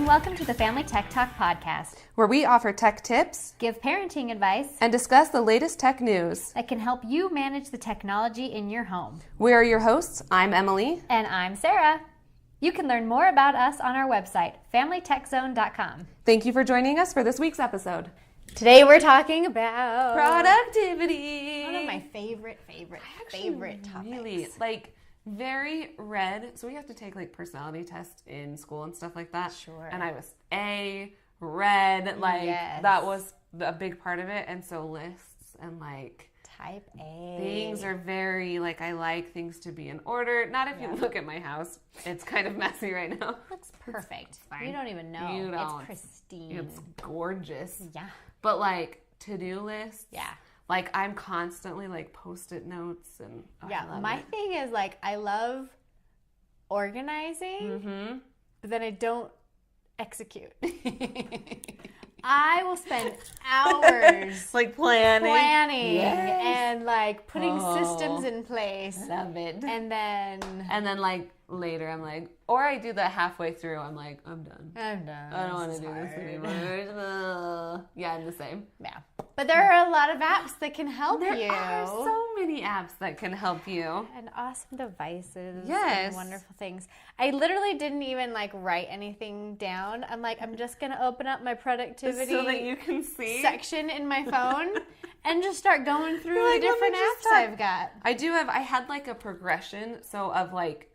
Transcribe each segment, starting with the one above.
and welcome to the Family Tech Talk podcast, where we offer tech tips, give parenting advice, and discuss the latest tech news that can help you manage the technology in your home. We are your hosts. I'm Emily. And I'm Sarah. You can learn more about us on our website, familytechzone.com. Thank you for joining us for this week's episode. Today we're talking about productivity. One of my favorite topics. Really, very red. So we have to take personality tests in school and stuff like that. Sure. And I was A, red, Yes. that was a big part of it. And so lists and Type A. things are very, I like things to be in order. Not if you look at my house. It's kind of messy right now. Looks perfect. Fine. You don't even know. You don't. It's pristine. It's gorgeous. Yeah. But to-do lists. Yeah. I'm constantly Post-it notes and My thing is I love organizing, but then I don't execute. I will spend hours planning yes. and putting systems in place. Love it. And then later I'm or I do that halfway through. I'm I'm done. I'm done. I don't want to do this anymore. Yeah, I'm the same. Yeah. But there are a lot of apps that can help you. There are so many apps that can help you. And awesome devices. Yes. And wonderful things. I literally didn't even write anything down. I'm just going to open up my productivity so that you can see section in my phone and just start going through the different apps I've got. I had a progression of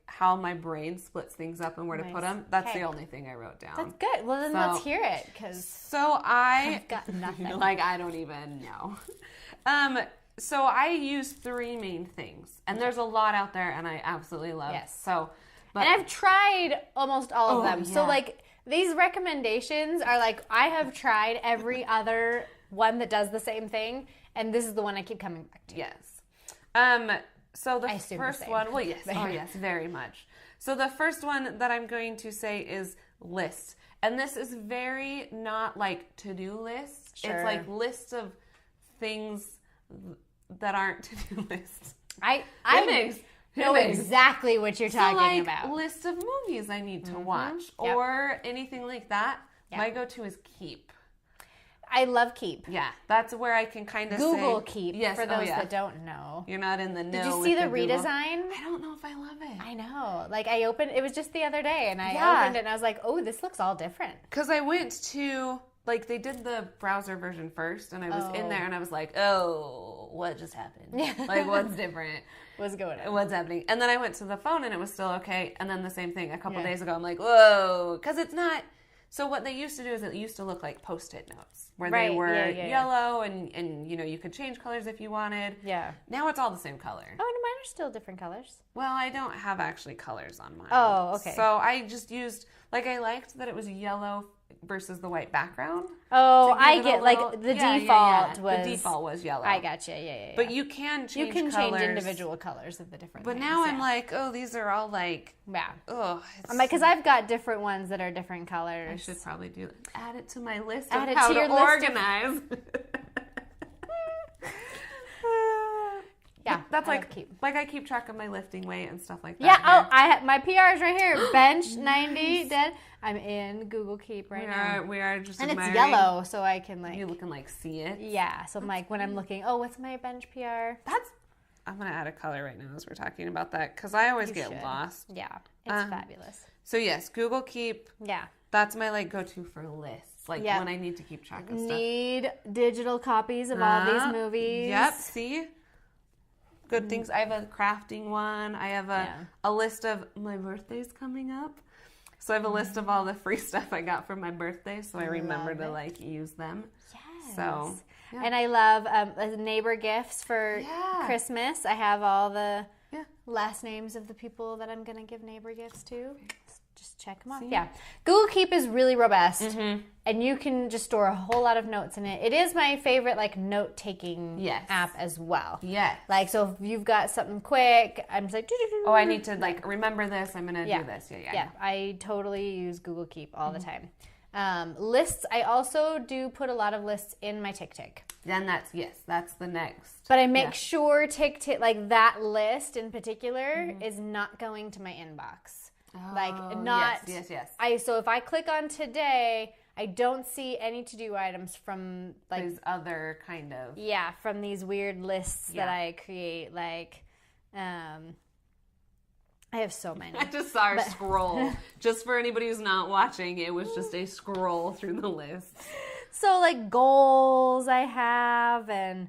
how my brain splits things up and where to put them. That's the only thing I wrote down. That's good. Well, then let's hear it. I've got nothing. I don't even know. So I use three main things. And there's a lot out there, and I absolutely love. Yes. And I've tried almost all of them. Yeah. So, these recommendations are I have tried every other one that does the same thing, and this is the one I keep coming back to. Yes. So the first the one, yes. Oh, yes, very much. So the first one that I'm going to say is lists. And this is very not to-do lists. Sure. It's lists of things that aren't to-do lists. I know exactly what you're talking about. List of movies I need to watch or anything like that. Yep. My go-to is Keep. I love Keep. Yeah, that's where I can kind of Google Keep, yes, for those that don't know. You're not in the know. Did you see the redesign? I don't know if I love it. I know. I opened, it was just the other day, and I opened it, and I was like, oh, this looks all different. Because I went to, they did the browser version first, and I was in there, and I was like, oh, what just happened? What's different? What's going on? What's happening? And then I went to the phone, and it was still okay. And then the same thing a couple days ago. I'm like, whoa. Because it's not... So what they used to do is it used to look like Post-it notes where they were yellow and you could change colors if you wanted. Yeah. Now it's all the same color. Oh, no, mine are still different colors. Well, I don't have actually colors on mine. Oh, okay. So I just used, I liked that it was yellow versus the white background. Oh, I get, the default was... The default was yellow. I gotcha, yeah. But you can change colors. You can change individual colors of the different But things, now I'm oh, these are all yeah. Oh. I'm because I've got different ones that are different colors. I should probably do that. Add it to my list Add of it how to your to list organize. Yeah, that's I keep track of my lifting weight and stuff like that. Yeah. Oh, my PR is right here. Bench 90 dead. I'm in Google Keep right now. We are just and admiring. It's yellow, so I can you can see it. Yeah. So I'm when I'm looking, what's my bench PR? I'm gonna add a color right now as we're talking about that because I always get lost. Yeah, it's fabulous. So yes, Google Keep. Yeah. That's my go-to for lists. When I need to keep track of stuff. Need digital copies of all these movies. Yep. See. Good things. I have a crafting one. I have a list of my birthday's coming up. So I have a list of all the free stuff I got for my birthday so I remember to use them. Yes. So, yeah. And I love neighbor gifts for Christmas. I have all the last names of the people that I'm going to give neighbor gifts to. Just check them off. See? Yeah. Google Keep is really robust. And you can just store a whole lot of notes in it. It is my favorite note-taking app as well. Yes. So if you've got something quick, I'm just oh, I need to remember this. I'm going to do this. Yeah. I totally use Google Keep all the time. Lists, I also do put a lot of lists in my TickTick. Then that's the next. But I make sure TickTick, that list in particular, is not going to my inbox. Yes. So if I click on today, I don't see any to-do items from these other kind of from these weird lists that I create. I have so many. I just saw her scroll. Just for anybody who's not watching, it was just a scroll through the list. So goals I have and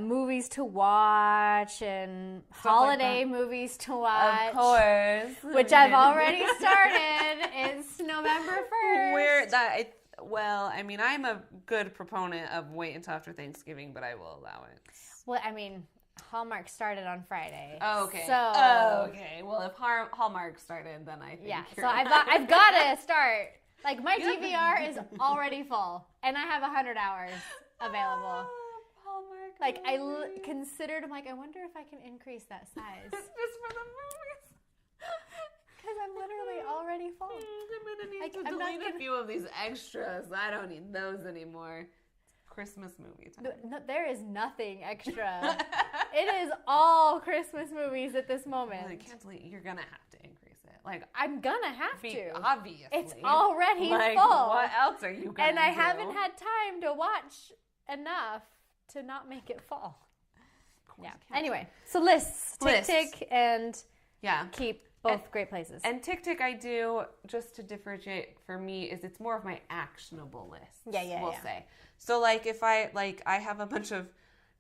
movies to watch and stuff holiday movies to watch. Of course. Which I've already started. It's November 1st. I'm a good proponent of wait until after Thanksgiving, but I will allow it. Well, Hallmark started on Friday. Oh, okay. So okay. Well, if Hallmark started, then I think so I've got to start. My DVR is already full, and I have 100 hours available. Hallmark. I considered. I wonder if I can increase that size. Just for the movies. Because I'm literally already full. I'm going to need to delete a few of these extras. I don't need those anymore. Christmas movie time. No, there is nothing extra. It is all Christmas movies at this moment. Well, I can't delete. You're going to have to increase it. I'm going to have to. Obviously. It's already full. What else are you going to do? And I haven't had time to watch enough to not make it full. Anyway, so lists. Tick, and keep both great places. And Tick I do, just to differentiate for me, is it's more of my actionable list. We'll say. So if I have a bunch of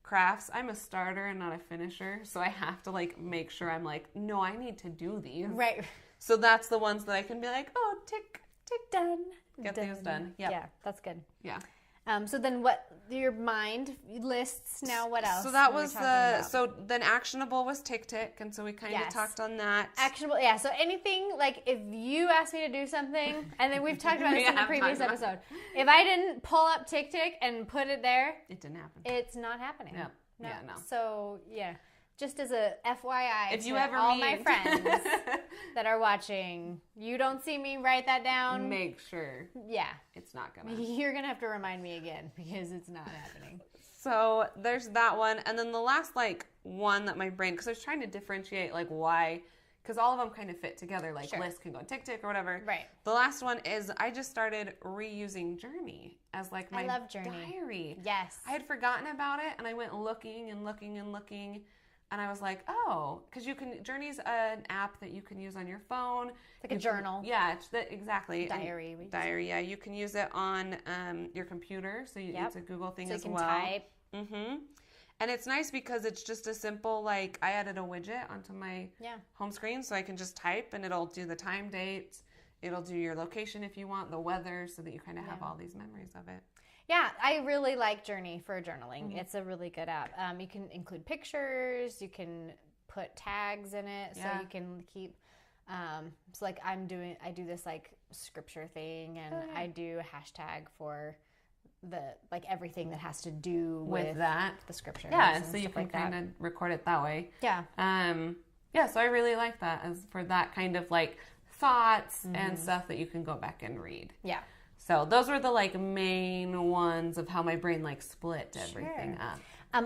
crafts, I'm a starter and not a finisher. So I have to make sure I'm no, I need to do these. Right. So that's the ones that I can be oh, tick, done. Get these done. Yep. Yeah, that's good. Yeah. So then what, your mind lists now, what else? So that was so then actionable was Tick, and so we kind of talked on that. Actionable, yeah. So anything, if you asked me to do something, and then we've talked about this in the previous episode, if I didn't pull up Tick and put it there. It didn't happen. It's not happening. No. Yeah, no. So, just as a FYI if you ever all my friends that are watching, you don't see me write that down. Make sure. Yeah. It's not gonna. You're gonna have to remind me again because it's not happening. So there's that one. And then the last one that my brain, because I was trying to differentiate why, because all of them kind of fit together. Lists can go in Tick or whatever. Right. The last one is I just started reusing Journey as my I love Journey. diary. Yes. I had forgotten about it and I went looking and looking and looking. And I was because Journey's an app that you can use on your phone. It's a journal. Exactly. Diary. Diary, yeah. You can use it on your computer. So it's a Google thing as well. So you can type. Mm-hmm. And it's nice because it's just a simple, I added a widget onto my home screen. So I can just type and it'll do the time, date. It'll do your location if you want, the weather, so that you kind of have all these memories of it. Yeah, I really like Journey for journaling. Mm-hmm. It's a really good app. You can include pictures. You can put tags in it, so you can keep. So I do this scripture thing, and I do a hashtag for the everything that has to do with that the scripture. Yeah, so you can kind of record it that way. Yeah. So I really like that as for that kind of thoughts and stuff that you can go back and read. Yeah. So those were the main ones of how my brain split everything up.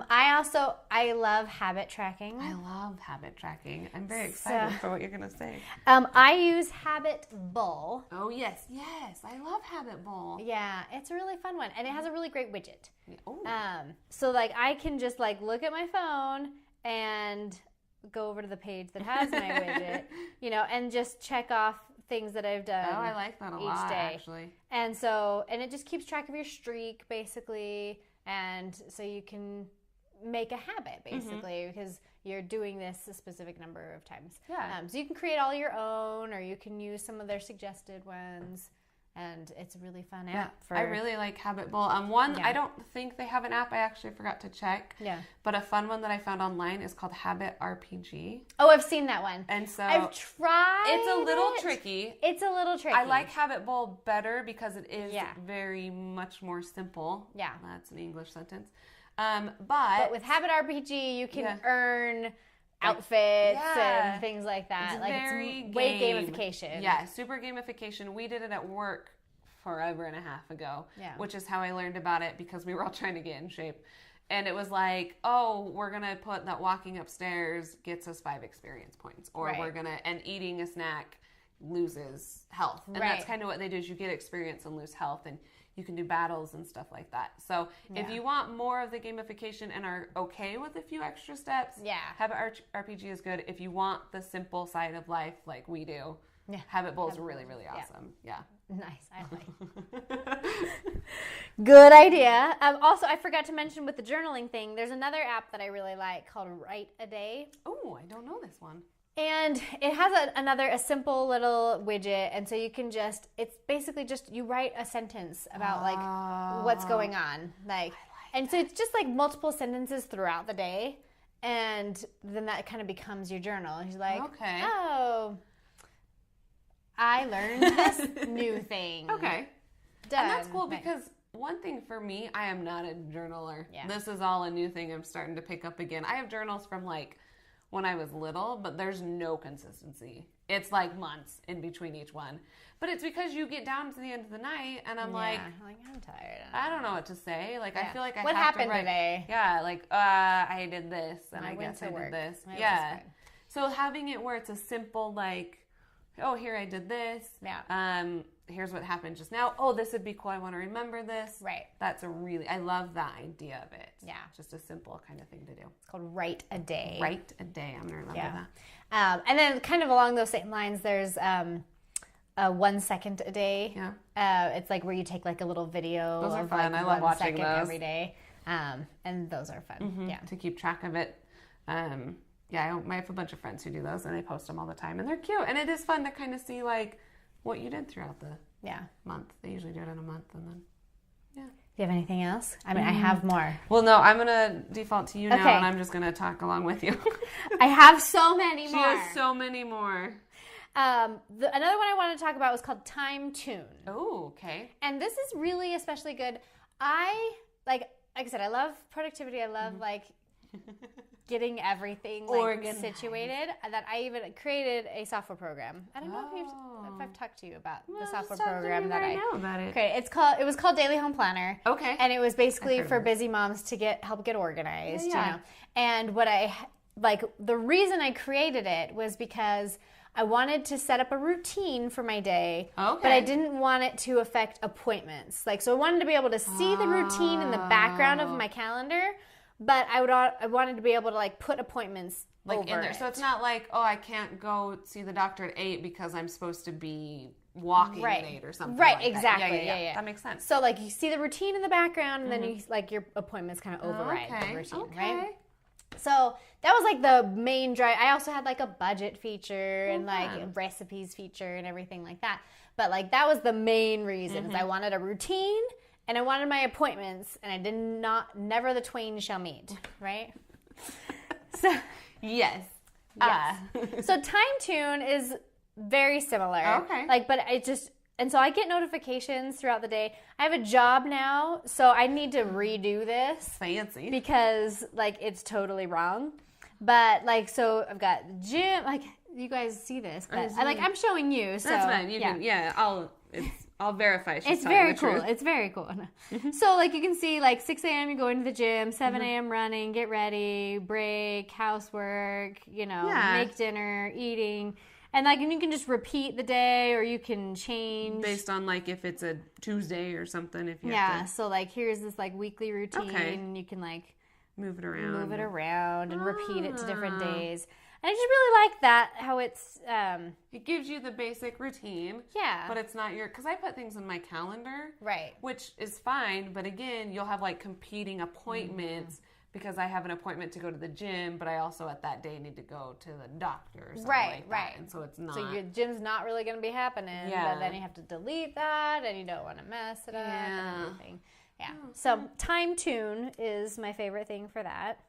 I love habit tracking. I love habit tracking. I'm very excited for what you're gonna say. I use Habit Bull. Oh yes, I love Habit Bull. Yeah, it's a really fun one, and it has a really great widget. Oh. So I can just look at my phone and go over to the page that has my widget, and just check off things that I've done. Oh, I like that a lot, actually. And it just keeps track of your streak, basically, and so you can make a habit, basically, because you're doing this a specific number of times. Yeah. So you can create all your own, or you can use some of their suggested ones. And it's a really fun app. I really like Habit Bull. I don't think they have an app. I actually forgot to check. Yeah. But a fun one that I found online is called Habit RPG. Oh, I've seen that one. And so I've tried. It's a little tricky. I like Habit Bull better because it is very much more simple. Yeah. That's an English sentence. But with Habit RPG, you can earn outfits and things like that. It's way gamification. Yeah, super gamification. We did it at work forever and a half ago, which is how I learned about it because we were all trying to get in shape. And it was we're going to put that walking upstairs gets us 5 experience points. Or we're going to, and eating a snack loses health. And that's kind of what they do is you get experience and lose health, and you can do battles and stuff like that. So if you want more of the gamification and are okay with a few extra steps, Habit RPG is good. If you want the simple side of life like we do, Habit Bowl is really, really awesome. Yeah. Nice. I like. Good idea. Also, I forgot to mention with the journaling thing, there's another app that I really like called Write a Day. Oh, I don't know this one. And it has a simple little widget, and so you can it's basically just you write a sentence about like what's going on, like, and so it's just like multiple sentences throughout the day, and then that kind of becomes your journal. And you're like, oh, I learned this new thing. Okay, done. And that's cool because one thing for me, I am not a journaler. Yeah. This is all a new thing I'm starting to pick up again. I have journals from like when I was little, but there's no consistency. It's like months in between each one. But it's because you get down to the end of the night, and I'm like, I'm tired. I don't know what to say. Like, I feel like what have happened to write, today? Yeah, like, I did this, and I guess I did this. Yeah. So having it where it's a simple, like, oh, here I did this. Yeah. Here's what happened just now. Oh, this would be cool. I want to remember this. Right. That's I love that idea of it. Yeah. Just a simple kind of thing to do. It's called Write a Day. Write a Day. I'm going to remember that. And then kind of along those same lines, there's a 1 second a day. Yeah. It's like where you take like a little video. Those are fun. Like I love watching those. Every day. And those are fun. Mm-hmm. Yeah. To keep track of it. Yeah, I have a bunch of friends who do those, and they post them all the time, and they're cute. And it is fun to kind of see, like, what you did throughout the month. They usually do it in a month, and then, Do you have anything else? I mean, I have more. Well, no, I'm going to default to you now, and I'm just going to talk along with you. I have so many more. She has so many more. Another one I wanted to talk about was called Time Tune. Oh, okay. And this is really especially good. Like I said, I love productivity. I love, like... getting everything like situated, that I even created a software program. I don't know if I've talked to you about the software program that I know about it. Created. It was called Daily Home Planner. Okay. And it was basically for busy moms to help get organized, you know. And the reason I created it was because I wanted to set up a routine for my day, but I didn't want it to affect appointments. So I wanted to be able to see the routine in the background of my calendar, but I wanted to be able to like put appointments like over in there. So it's not like, I can't go see the doctor at 8 because I'm supposed to be walking at 8 or something. Right, like exactly. That. Yeah. That makes sense. So like you see the routine in the background, and then you like your appointments kind of override the routine, right? So that was like the main drive. I also had like a budget feature and like a recipes feature and everything like that. But like that was the main reason. Is I wanted a routine. And I wanted my appointments, and I never the twain shall meet, right? So yes. So Time Tune is very similar. Okay. And so I get notifications throughout the day. I have a job now, so I need to redo this. Fancy. Because like it's totally wrong. But like, so I've got the gym. Like you guys see this, but I'm showing you. So that's fine. You can. I'll verify. It's very cool. It's very cool. So, like, you can see, like, 6 a.m. you're going to the gym, 7 a.m. running, get ready, break, housework, make dinner, eating. And, like, you can just repeat the day, or you can change. Based on, like, if it's a Tuesday or something. If you so, like, here's this, like, weekly routine. And you can, like... Move it around. And repeat it to different days. And I just really like that, how it's... it gives you the basic routine. Yeah. But it's not because I put things in my calendar. Right. Which is fine, but again, you'll have like competing appointments because I have an appointment to go to the gym, but I also at that day need to go to the doctor or something like that. And so it's not... So your gym's not really going to be happening, but then you have to delete that, and you don't want to mess it up and everything. Yeah. So Time Tune is my favorite thing for that.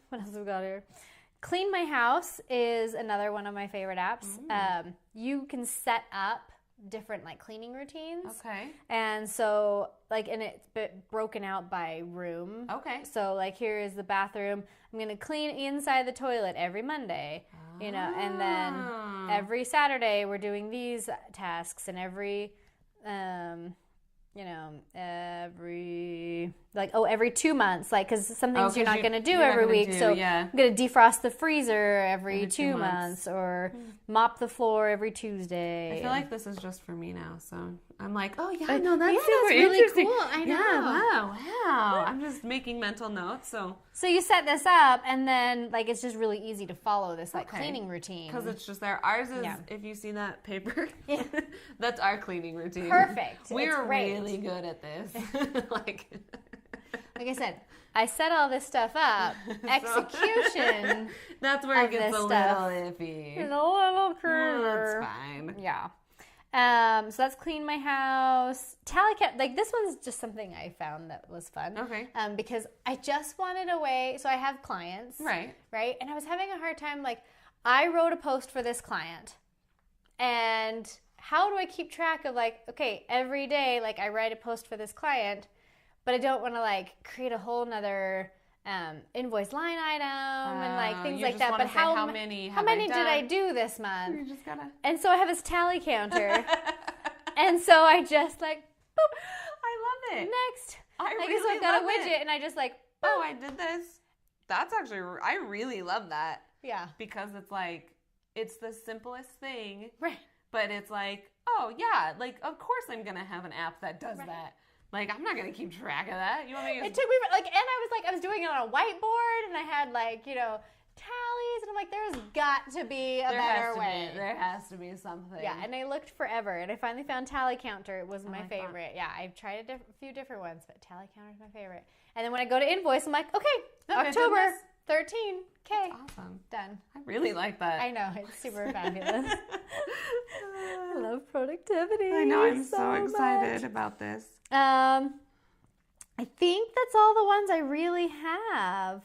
What else have we got here? Clean My House is another one of my favorite apps. You can set up different like cleaning routines. Okay. And so like, and it's broken out by room. Okay. So like here is the bathroom. I'm going to clean inside the toilet every Monday, and then every Saturday we're doing these tasks, and every every 2 months, like, because some things you're not going to do every week. So I'm going to defrost the freezer every 2 months, or mop the floor every Tuesday. I feel like this is just for me now, so I'm like, oh yeah, no, that's super really interesting. Cool. I know. Yeah, wow. I'm just making mental notes. So you set this up, and then like it's just really easy to follow this cleaning routine because it's just there. Ours is if you see that paper, that's our cleaning routine. Perfect. We're really good at this. Like I said, I set all this stuff up. Execution. That's where it gets a little iffy. It's a little cruder. Well, that's fine. Yeah. So that's clean my house. Tally count, like this one's just something I found that was fun. Okay. Because I just wanted a way. So I have clients. Right. Right. And I was having a hard time. Like, I wrote a post for this client, and how do I keep track of like, okay, every day, like I write a post for this client, but I don't want to like create a whole nother invoice line item and like things like that. But how many did I do this month? You just gotta. And so I have this tally counter, and so I just like, boop. I love it. Next, I guess really I've got a love widget, it. and I just like, boop. Oh, I did this. That's actually, I really love that. Yeah. Because it's like, it's the simplest thing. Right. But it's like, oh yeah, like of course I'm gonna have an app that does that. Like, I'm not gonna keep track of that. You want me to? It took me like, and I was doing it on a whiteboard, and I had like tallies, and I'm like, there's got to be a better way. There has to be something. Yeah, and I looked forever, and I finally found Tally Counter. It was my favorite. Yeah, I've tried a few different ones, but Tally Counter is my favorite. And then when I go to invoice, I'm like, okay, October 13. Okay, awesome, done. I really like that. I know, it's super fabulous. I love productivity. I know, I'm so excited about this. I think that's all the ones I really have.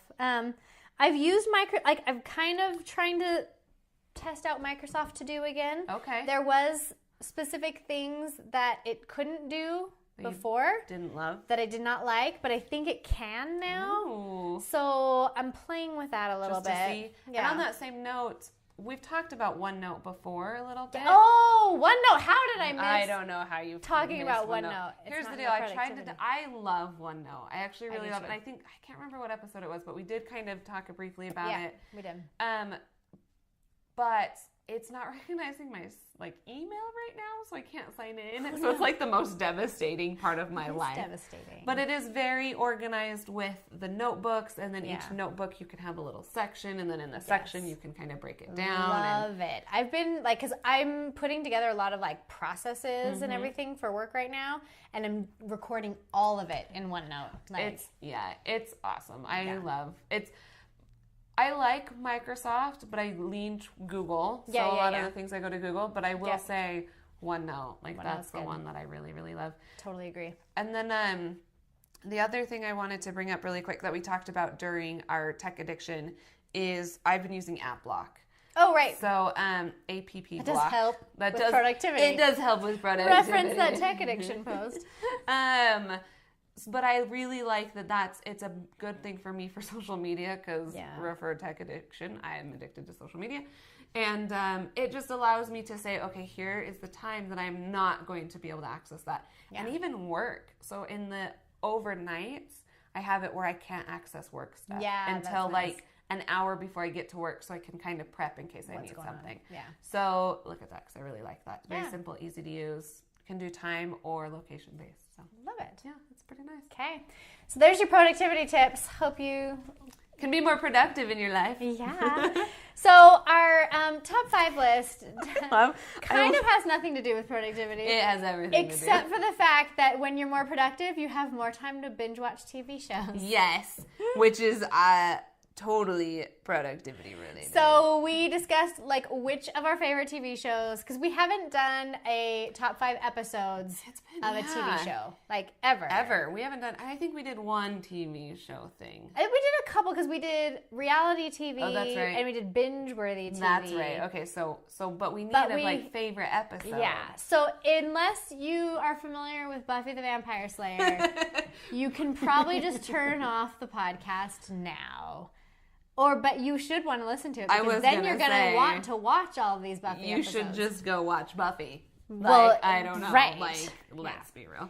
I've used I'm kind of trying to test out Microsoft To Do again. Okay. There was specific things that it couldn't do before. Didn't love. That I did not like, but I think it can now. Ooh. So I'm playing with that a little bit. To see. Yeah. And on that same note, we've talked about OneNote before a little bit. Oh, OneNote. How did I miss? I don't know how you talking about OneNote. Here's the deal. I love OneNote. I actually really love it. And I can't remember what episode it was, but we did kind of talk briefly about it. We did. But it's not recognizing my email right now, so I can't sign in. So it's like the most devastating part of my life. Devastating. But it is very organized with the notebooks, and then each notebook you can have a little section, and then in the section you can kind of break it down. Love it. I've been because I'm putting together a lot of processes and everything for work right now, and I'm recording all of it in OneNote. It's awesome. I like Microsoft, but I lean Google. So a lot of the things I go to Google, but I will say OneNote. That's the one that I really, really love. Totally agree. And then the other thing I wanted to bring up really quick that we talked about during our tech addiction is I've been using AppBlock. Oh, right. So APP That does help with productivity. It does help with productivity. Reference that tech addiction post. But I really like it's a good thing for me for social media because for tech addiction, I am addicted to social media. And it just allows me to say, okay, here is the time that I'm not going to be able to access that. Yeah. And even work. So in the overnights, I have it where I can't access work stuff until an hour before I get to work so I can kind of prep in case I need something. Yeah. So look at that because I really like that. Very simple, easy to use. Can do time or location based. So love it. Yeah, it's pretty nice. Okay. So there's your productivity tips. Hope you can be more productive in your life. Yeah. So our top 5 list kind of has nothing to do with productivity. It has everything except for the fact that when you're more productive, you have more time to binge watch TV shows. Yes, which is totally productivity related. So we discussed which of our favorite TV shows, because we haven't done a top 5 episodes of a TV show ever. We haven't done. I think we did one TV show thing. We did a couple because we did reality TV. Oh, that's right. And we did binge-worthy TV. That's right. Okay, so but we needed favorite episodes. Yeah. So unless you are familiar with Buffy the Vampire Slayer, you can probably just turn off the podcast now. But you should want to listen to it because then you're going to want to watch all of these Buffy episodes. You should just go watch Buffy. Well, I don't know. Right. Like, let's be real.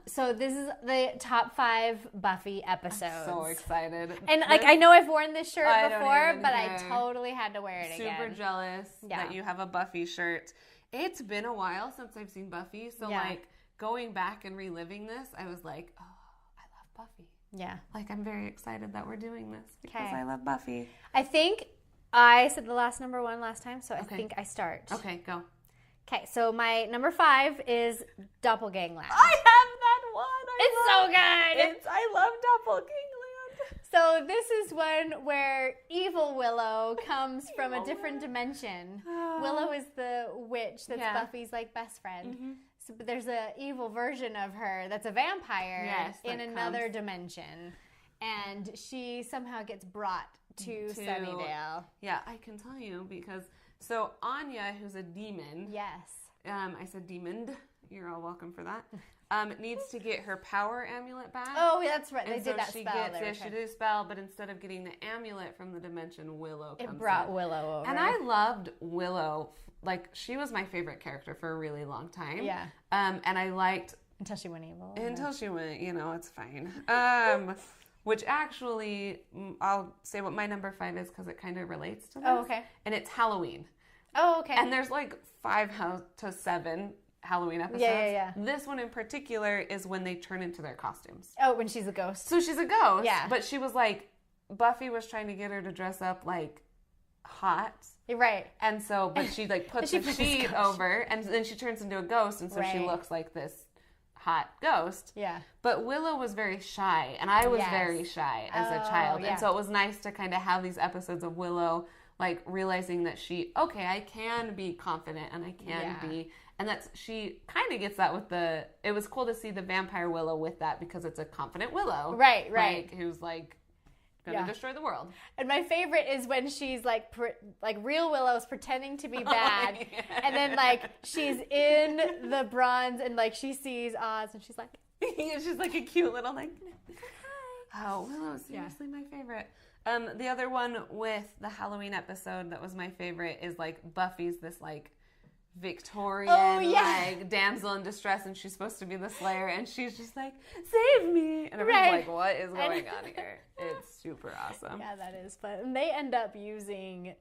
So this is the top 5 Buffy episodes. I'm so excited. And I know I've worn this shirt before, but care. I totally had to wear it again. Super jealous that you have a Buffy shirt. It's been a while since I've seen Buffy, so like going back and reliving this, I was like, oh, I love Buffy. Yeah. Like, I'm very excited that we're doing this because I love Buffy. I think I said the last number 1 last time, so I think I start. Okay, go. Okay, so my number 5 is Doppelgangland. I have that one. It's so good. I love Doppelgangland. So this is one where evil Willow comes from a different dimension. Willow is the witch that's Buffy's like best friend. Mm-hmm. So, but there's an evil version of her that's a vampire in another dimension. And she somehow gets brought to Sunnydale. Yeah, I can tell you because... So Anya, who's a demon. Yes. I said demon. You're all welcome for that. Needs to get her power amulet back. Oh, that's right. And they did that spell. She did a spell, but instead of getting the amulet from the dimension, Willow comes in. It brought Willow over. And I loved Willow. Like, she was my favorite character for a really long time. Yeah. And I liked... Until she went evil. Until she went, it's fine. Which actually, I'll say what my number 5 is because it kind of relates to this. Oh, okay. And it's Halloween. Oh, okay. And there's like 5 to 7 Halloween episodes. Yeah. This one in particular is when they turn into their costumes. Oh, when she's a ghost. So she's a ghost. Yeah. But she was like, Buffy was trying to get her to dress up like hot. Right. And so, but she like puts a sheet over and then she turns into a ghost and so she looks like this hot ghost. Yeah. But Willow was very shy and I was very shy as a child. And so it was nice to kind of have these episodes of Willow like realizing that I can be confident and I can be, and she kind of gets that with it was cool to see the vampire Willow with that because it's a confident Willow. Right. Like, who's like going to destroy the world. And my favorite is when she's like real Willow's pretending to be bad. And then like she's in the bronze and like she sees Oz and she's like. She's like a cute little like, hi. Oh, Willow's seriously my favorite. The other one with the Halloween episode that was my favorite is like Buffy's this like Victorian like damsel in distress and she's supposed to be the Slayer and she's just like, save me, and everyone's like, what is going on here? It's super awesome. Yeah, that is fun. And they end up using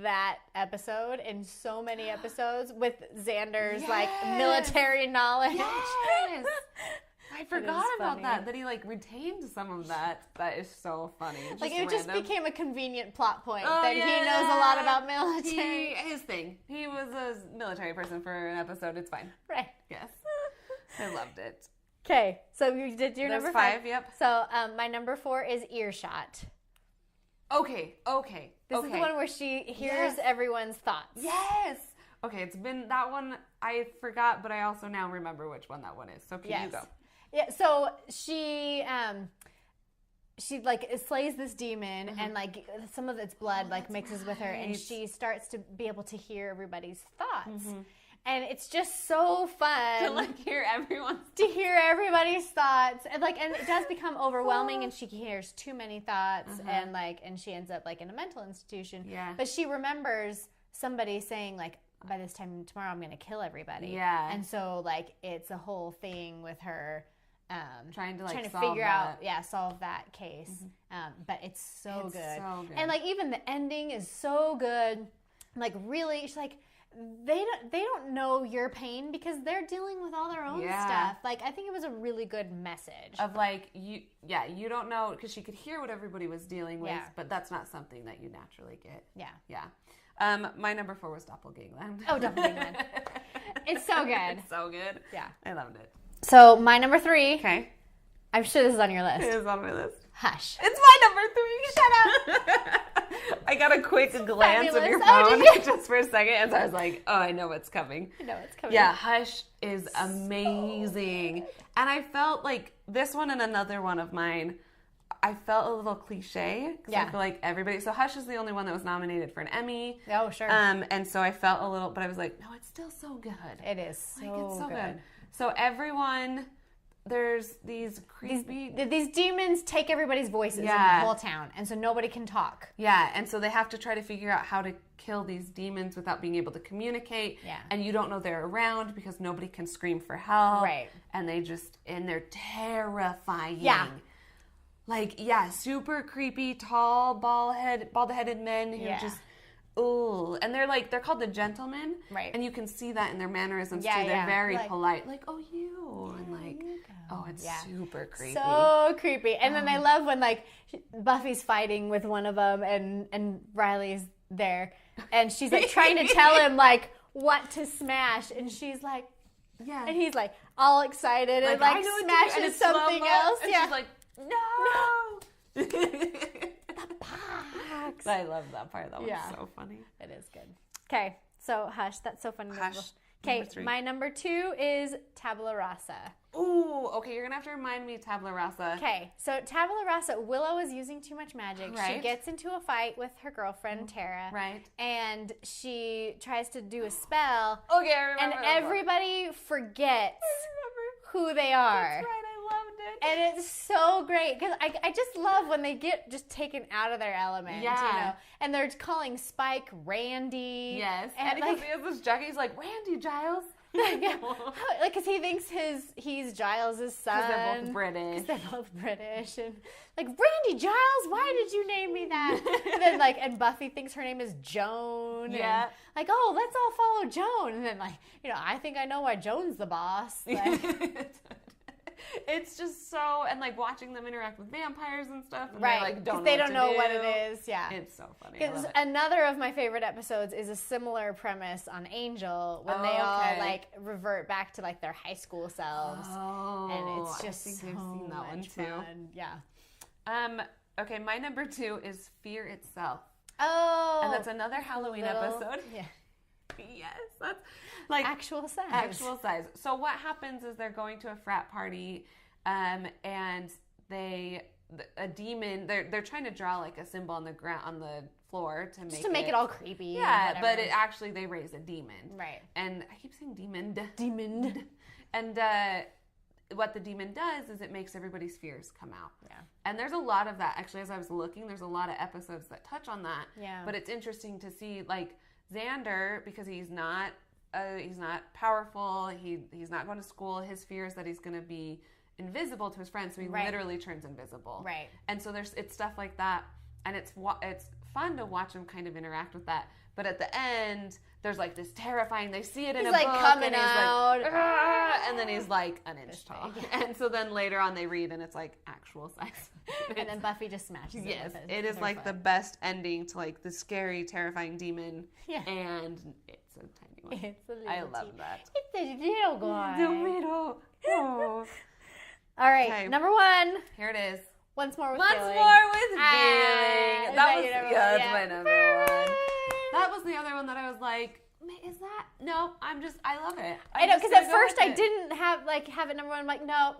that episode in so many episodes with Xander's like military knowledge. Yes. I forgot about that he like retained some of that. That is so funny. It just became a convenient plot point that he knows a lot about military. His thing. He was a military person for an episode. It's fine. Right. Yes. I loved it. Okay, so you did your number 5. Yep. So my number 4 is Earshot. Okay. This is the one where she hears everyone's thoughts. Yes. Okay, it's been that one I forgot, but I also now remember which one that one is. So can you go? Yeah, so she like slays this demon and like some of its blood like mixes with her and she starts to be able to hear everybody's thoughts. And it's just so fun to like hear everybody's thoughts. And it does become overwhelming and she hears too many thoughts and she ends up like in a mental institution. Yeah. But she remembers somebody saying like, by this time tomorrow I'm going to kill everybody. Yeah. And so like it's a whole thing with her trying to solve that case. But it's so good. And like even the ending is so good. Like really, she's like they don't know your pain because they're dealing with all their own stuff. Like I think it was a really good message of like you don't know because she could hear what everybody was dealing with, but that's not something that you naturally get. My number 4 was Doppelgangland. Oh, Doppelgangland. It's so good. It's so good. Yeah. I loved it. So, my number 3. Okay. I'm sure this is on your list. It is on my list. Hush. It's my number 3. Shut up. I got a quick glance of your phone just for a second, and so I was like, oh, I know what's coming. Yeah, Hush is amazing. And I felt like this one and another one of mine, I felt a little cliche. I feel like everybody... So Hush is the only one that was nominated for an Emmy. Oh, sure. And so I felt a little... But I was like, no, it's still so good. It is so good. So everyone... there's these creepy... These demons take everybody's voices in the whole town, and so nobody can talk. Yeah, and so they have to try to figure out how to kill these demons without being able to communicate. Yeah. And you don't know they're around because nobody can scream for help. Right. And they're terrifying. Yeah. Like, super creepy, tall, bald-headed men who just... Ooh, and they're called the gentlemen, right? And you can see that in their mannerisms too. They're very polite, like, oh, you, and like, oh, it's super creepy, so creepy. And then I love when like Buffy's fighting with one of them, and Riley's there, and she's like trying to tell him like what to smash, and she's like, and he's like all excited and like smashes something else, and she's like, no. I love that part. That was so funny. It is good. Okay, so Hush. That's so funny. Hush. Okay, my number 2 is Tabula Rasa. Ooh, okay, you're going to have to remind me Tabula Rasa. Okay, so Tabula Rasa, Willow is using too much magic. Right. She gets into a fight with her girlfriend, Tara. Right. And she tries to do a spell. Okay, I remember. And everybody forgets who they are. That's right, I loved it. And it's so great because I just love when they get just taken out of their element, you know. And they're calling Spike Randy. Yes, and because he has this jacket, he's like, Randy Giles. Like, because he thinks he's Giles' son. Because they're both British. Because they're both British. And like, Randy Giles, why did you name me that? And then like, and Buffy thinks her name is Joan. Yeah. And like, oh, let's all follow Joan. And then like, you know, I think I know why Joan's the boss. Like, it's just so, and like watching them interact with vampires and stuff, and right? Like, because they don't know what it is. Yeah, it's so funny. Because another of my favorite episodes is a similar premise on Angel when they all like revert back to like their high school selves, and it's just I've seen that one too. Fun. Yeah. Okay, my number 2 is Fear Itself. Oh, and that's another Halloween episode. Yeah. Yes, that's like actual size. Actual size. So what happens is they're going to a frat party, and a demon. They're trying to draw like a symbol on the ground on the floor to make it all creepy. Yeah, but they raise a demon. Right. And I keep saying demon. And what the demon does is it makes everybody's fears come out. Yeah. And there's a lot of that. Actually, as I was looking, there's a lot of episodes that touch on that. Yeah. But it's interesting to see like Xander, because he's not powerful. He's not going to school. His fear is that he's going to be invisible to his friends, so he literally turns invisible. Right. And so it's stuff like that, and it's fun to watch him kind of interact with that. But at the end, there's like this terrifying. They see it in a book, coming and he's out, like, and then he's like an inch tall. And so then later on, they read, and it's like actual size. And then Buffy just smashes it. Yes, it is like the best ending to like the scary, terrifying demon. Yeah. And it's a tiny one. It's a little I love that. It's a little guy. The little. Oh. All right, number 1. Here it is. Once More with Feeling. That's my number 1. That was the other one that I was like, is that? No, I love it. I know, because at first I didn't have it number 1. I'm like, no,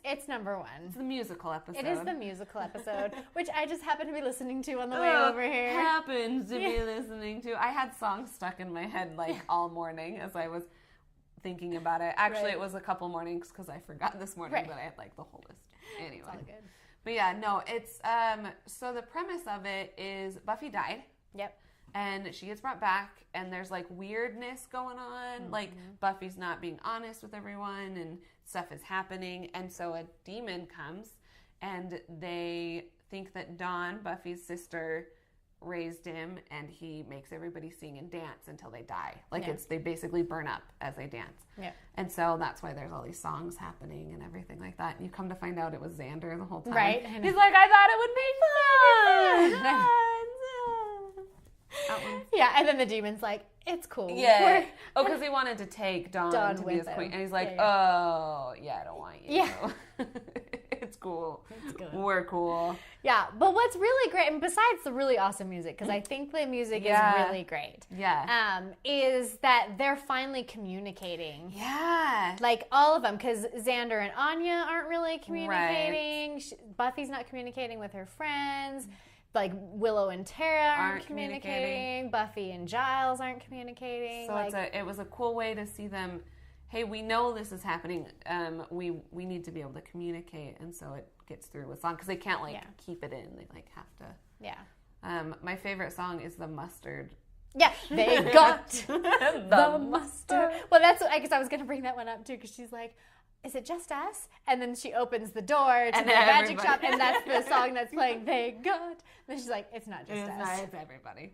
it's number 1. It's the musical episode. It is the musical episode, which I just happened to be listening to on the way over here. Happens to be listening to. I had songs stuck in my head all morning as I was thinking about it. Actually, it was a couple mornings because I forgot this morning, but I had the whole list. Anyway. It's all good. But yeah, no, it's, so the premise of it is Buffy died. Yep. And she gets brought back, and there's weirdness going on. Mm-hmm. Buffy's not being honest with everyone, and stuff is happening. And so a demon comes, and they think that Dawn, Buffy's sister, raised him, and he makes everybody sing and dance until they die. They basically burn up as they dance. Yeah. And so that's why there's all these songs happening and everything like that. And you come to find out it was Xander the whole time. Right. He's like, I thought it would make fun. Yeah, and then the demon's like, it's cool. Yeah. Because he wanted to take Dawn to be his queen. And he's like, I don't want you. Yeah. It's cool. It's good. We're cool. Yeah, but what's really great, and besides the really awesome music, because I think the music is really great. Yeah. Is that they're finally communicating. Yeah. All of them, because Xander and Anya aren't really communicating. Right. Buffy's not communicating with her friends. Willow and Tara aren't communicating. Buffy and Giles aren't communicating. So it was a cool way to see them hey, we know this is happening. We need to be able to communicate, and so it gets through with song because they can't keep it in. They have to. Yeah. My favorite song is the Mustard. Yeah, they got the mustard. Well, that's I guess I was gonna bring that one up too because she's like, "Is it just us?" And then she opens the door to the magic shop, and that's the song that's playing. They got. And then she's like, "It's not just us. It's everybody."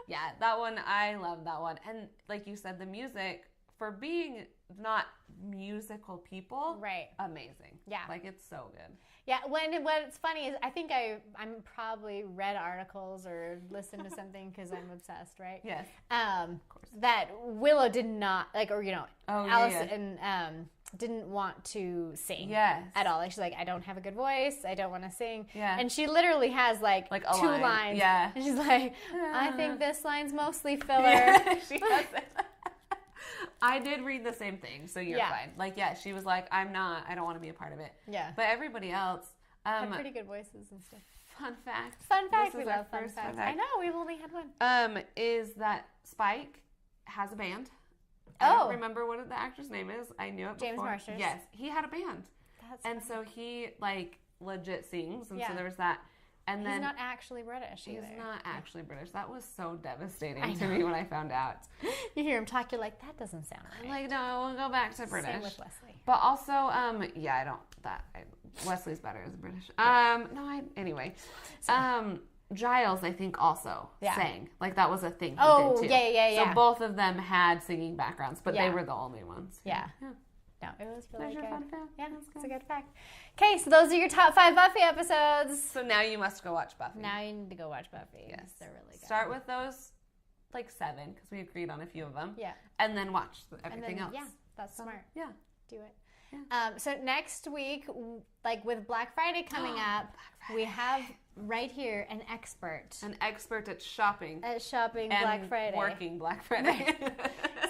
Yeah, that one, I love that one. And like you said, the music, for being not musical people, right? Amazing. Yeah, it's so good. Yeah, what's funny is I think I'm probably read articles or listened to something because I'm obsessed, right? Yes. Of course. That Willow did not Allison didn't want to sing at all. Like she's like, I don't have a good voice. I don't want to sing. Yeah. And she literally has like 2 lines. Yeah. And she's like, I think this line's mostly filler. Yeah, she has it. I did read the same thing, so you're fine. Like, she was like, I don't want to be a part of it. Yeah. But everybody else had pretty good voices and stuff. Fun fact. We love fun facts. I know, we've only had one. Is that Spike has a band. I don't remember what the actor's name is. I knew it before. James Marsters. Yes, he had a band. That's funny. So he legit sings, and so there was that. And he's not actually British either. He's not actually British. That was so devastating to me when I found out. You hear him talk, you're like, that doesn't sound right. I'm like, no, we'll go back to British. Same with Wesley. But also, Wesley's better as British. Anyway. Giles, I think, also sang. Like, that was a thing he did, too. Yeah. So both of them had singing backgrounds, but they were the only ones. Yeah. No, it was really good. Fun fact. Yeah, it's a good fact. Okay, so those are your top 5 Buffy episodes. So now you must go watch Buffy. Now you need to go watch Buffy. Yes. They're really good. Start with those, 7, because we agreed on a few of them. Yeah. And then watch everything else. Yeah, that's smart. Yeah. Do it. Yeah. So next week, with Black Friday coming up, we have right here an expert. An expert at shopping. At shopping Black Friday. Working Black Friday.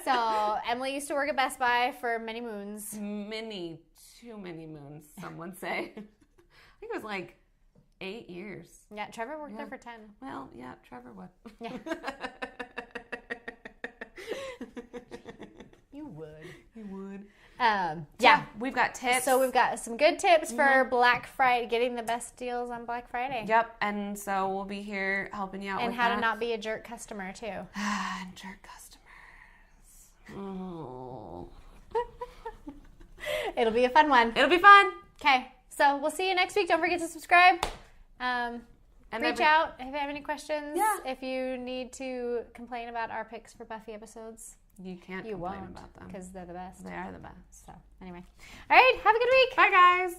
So Emily used to work at Best Buy for many moons. Too many moons, some would say. I think it was 8 years. Yeah, Trevor worked there for 10. Well, yeah, Trevor would. Yeah. You would. Yeah. We've got tips. So we've got some good tips for Black Friday, getting the best deals on Black Friday. Yep. And so we'll be here helping you out with that. And how to not be a jerk customer, too. Jerk customers. Oh. It'll be a fun one. It'll be fun. Okay. So we'll see you next week. Don't forget to subscribe. Reach out if you have any questions. Yeah. If you need to complain about our picks for Buffy episodes. You can't complain about them. Because they're the best. They are the best. So, anyway. All right. Have a good week. Bye, guys.